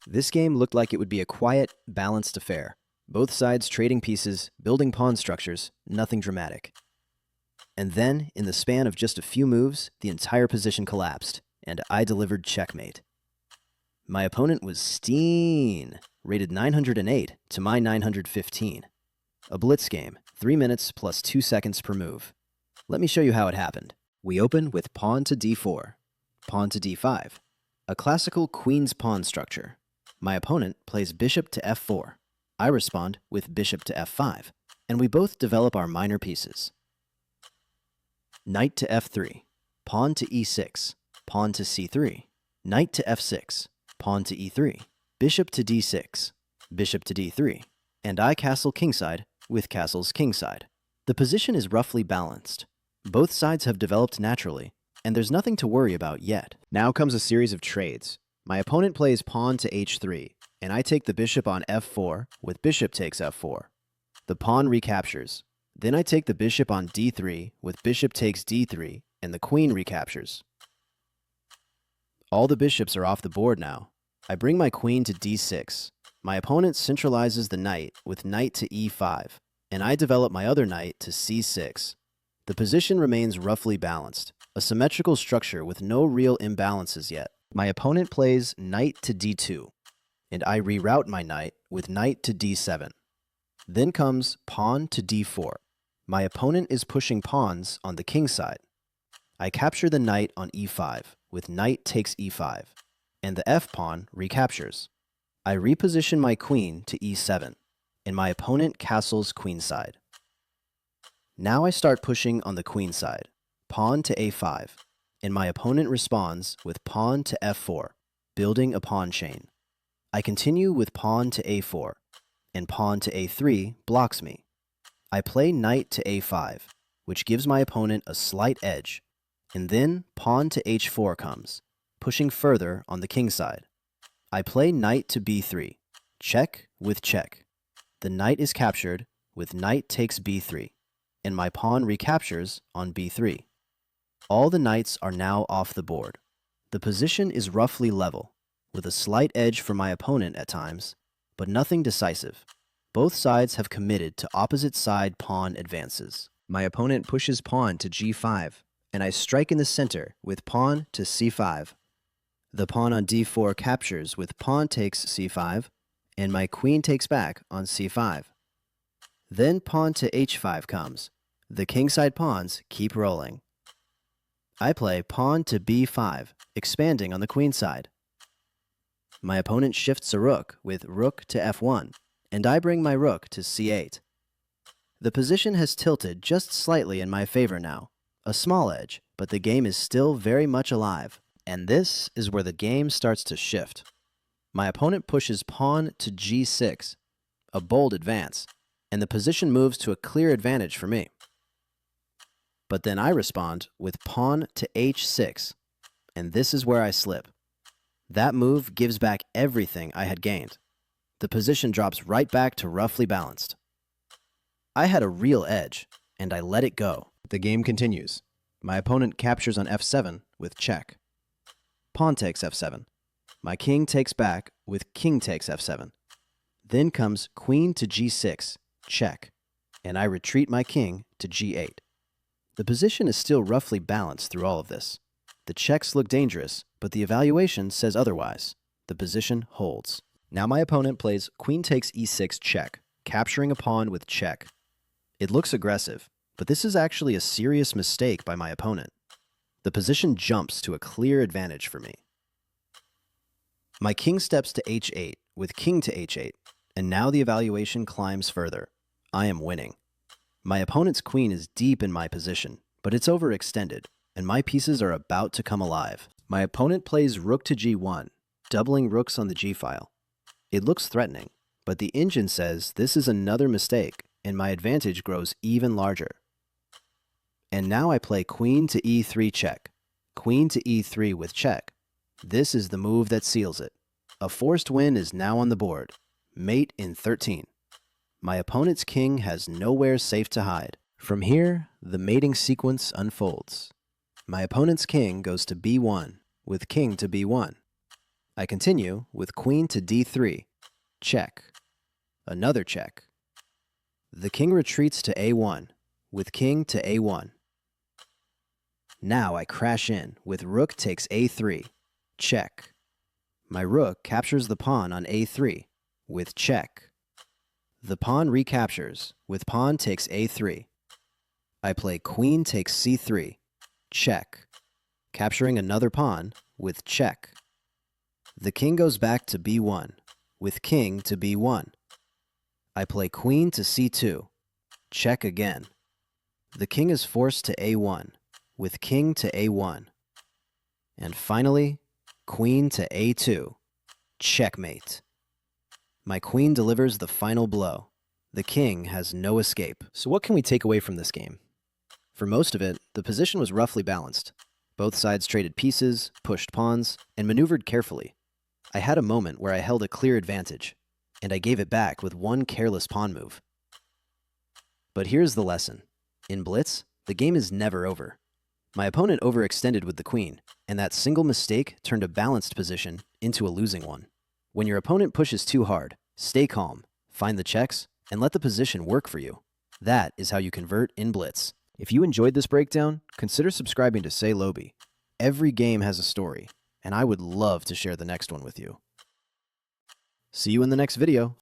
This game looked like it would be a quiet, balanced affair. Both sides trading pieces, building pawn structures, nothing dramatic. And then, in the span of just a few moves, the entire position collapsed, and I delivered checkmate. My opponent was Steen, rated 908 to my 915. A blitz game, 3 minutes plus 2 seconds per move. Let me show you how it happened. We open with pawn to d4, pawn to d5, a classical queen's pawn structure. My opponent plays bishop to f4. I respond with bishop to f5, and we both develop our minor pieces. Knight to f3, pawn to e6, pawn to c3, knight to f6, pawn to e3, bishop to d6, bishop to d3, and I castle kingside with castles kingside. The position is roughly balanced. Both sides have developed naturally, and there's nothing to worry about yet. Now comes a series of trades. My opponent plays pawn to h3, and I take the bishop on f4 with bishop takes f4. The pawn recaptures. Then I take the bishop on d3 with bishop takes d3, and the queen recaptures. All the bishops are off the board now. I bring my queen to d6. My opponent centralizes the knight with knight to e5, and I develop my other knight to c6. The position remains roughly balanced, a symmetrical structure with no real imbalances yet. My opponent plays knight to d2, and I reroute my knight with knight to d7. Then comes pawn to d4. My opponent is pushing pawns on the king side. I capture the knight on e5 with knight takes e5, and the f-pawn recaptures. I reposition my queen to e7, and my opponent castles queenside. Now I start pushing on the queen side, pawn to a5, and my opponent responds with pawn to f4, building a pawn chain. I continue with pawn to a4, and pawn to a3 blocks me. I play knight to a5, which gives my opponent a slight edge, and then pawn to h4 comes, pushing further on the king side. I play knight to b3, check with check. The knight is captured with knight takes b3, and my pawn recaptures on b3. All the knights are now off the board. The position is roughly level, with a slight edge for my opponent at times, but nothing decisive. Both sides have committed to opposite side pawn advances. My opponent pushes pawn to g5, and I strike in the center with pawn to c5. The pawn on d4 captures with pawn takes c5, and my queen takes back on c5. Then pawn to h5 comes. The kingside pawns keep rolling. I play pawn to b5, expanding on the queen side. My opponent shifts a rook with rook to f1, and I bring my rook to c8. The position has tilted just slightly in my favor now, a small edge, but the game is still very much alive. And this is where the game starts to shift. My opponent pushes pawn to g6, a bold advance, and the position moves to a clear advantage for me. But then I respond with pawn to h6, and this is where I slip. That move gives back everything I had gained. The position drops right back to roughly balanced. I had a real edge, and I let it go. The game continues. My opponent captures on f7 with check. Pawn takes f7. My king takes back with king takes f7. Then comes queen to g6, check, and I retreat my king to g8. The position is still roughly balanced through all of this. The checks look dangerous, but the evaluation says otherwise. The position holds. Now my opponent plays queen takes e6 check, capturing a pawn with check. It looks aggressive, but this is actually a serious mistake by my opponent. The position jumps to a clear advantage for me. My king steps to h8 with king to h8, and now the evaluation climbs further. I am winning. My opponent's queen is deep in my position, but it's overextended, and my pieces are about to come alive. My opponent plays rook to g1, doubling rooks on the g-file. It looks threatening, but the engine says this is another mistake, and my advantage grows even larger. And now I play queen to e3 check, queen to e3 with check. This is the move that seals it. A forced win is now on the board. Mate in 13. My opponent's king has nowhere safe to hide. From here, the mating sequence unfolds. My opponent's king goes to b1, with king to b1. I continue with queen to d3. Check. Another check. The king retreats to a1 with king to a1. Now I crash in with rook takes a3. Check. My rook captures the pawn on a3 with check. The pawn recaptures with pawn takes a3. I play queen takes c3. Check. Capturing another pawn with check. The king goes back to b1 with king to b1. I play queen to c2. Check again. The king is forced to a1 with king to a1. And finally, queen to a2. Checkmate. My queen delivers the final blow. The king has no escape. So what can we take away from this game? For most of it, the position was roughly balanced. Both sides traded pieces, pushed pawns, and maneuvered carefully. I had a moment where I held a clear advantage, and I gave it back with one careless pawn move. But here's the lesson. In blitz, the game is never over. My opponent overextended with the queen, and that single mistake turned a balanced position into a losing one. When your opponent pushes too hard, stay calm, find the checks, and let the position work for you. That is how you convert in blitz. If you enjoyed this breakdown, consider subscribing to Say Lobby. Every game has a story, and I would love to share the next one with you. See you in the next video.